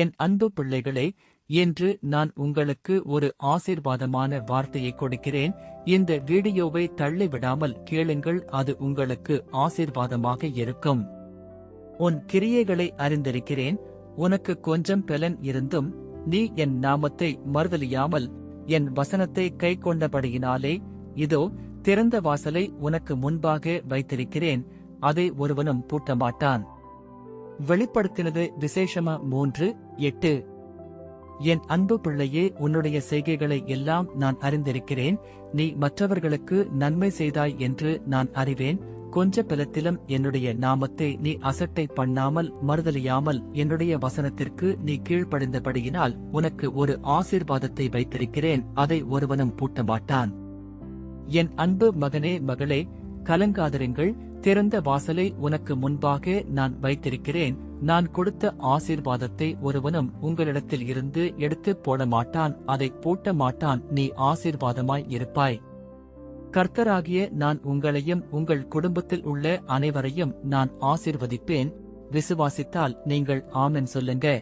என் அன்பு பிள்ளைகளே, இன்று நான் உங்களுக்கு ஒரு ஆசீர்வாதமான வார்த்தையை கொடுக்கிறேன். இந்த வீடியோவை தள்ளிவிடாமல் கேளுங்கள், அது உங்களுக்கு ஆசீர்வாதமாக இருக்கும். உன் கிரியைகளை அறிந்திருக்கிறேன். உனக்கு கொஞ்சம் பலன் இருந்தும் நீ என் நாமத்தை மறுதலியாமல் என் வசனத்தை கைக்கொண்டபடியினாலே, இதோ திறந்த வாசலை உனக்கு முன்பாக வைத்திருக்கிறேன், அதை ஒருவனும் பூட்டமாட்டான். வெளிப்படுத்தினது விசேஷமா 3:8. என் அன்பு பிள்ளையே, உன்னுடைய செய்கைகளை எல்லாம் நான் அறிந்திருக்கிறேன். நீ மற்றவர்களுக்கு நன்மை செய்தாய் என்று நான் அறிவேன். கொஞ்ச பலத்திலும் என்னுடைய நாமத்தை நீ அசட்டை பண்ணாமல் மறுதலியாமல் என்னுடைய வசனத்திற்கு நீ கீழ்ப்படிந்தபடியினால் உனக்கு ஒரு ஆசீர்வாதத்தை வைத்திருக்கிறேன், அதை ஒருவனும் பூட்டமாட்டான். என் அன்பு மகனே மகளே, கலங்காதிருங்கள். திறந்த வாசலை உனக்கு முன்பாக நான் வைத்திருக்கிறேன். நான் கொடுத்த ஆசீர்வாதத்தை ஒருவனும் உங்களிடத்தில் இருந்து எடுத்துப் போட மாட்டான், அதை பூட்ட மாட்டான். நீ ஆசீர்வாதமாய் இருப்பாய். கர்த்தராகிய நான் உங்களையும் உங்கள் குடும்பத்தில் உள்ள அனைவரையும் நான் ஆசீர்வதிப்பேன். விசுவாசித்தால் நீங்கள் ஆமென் சொல்லுங்க.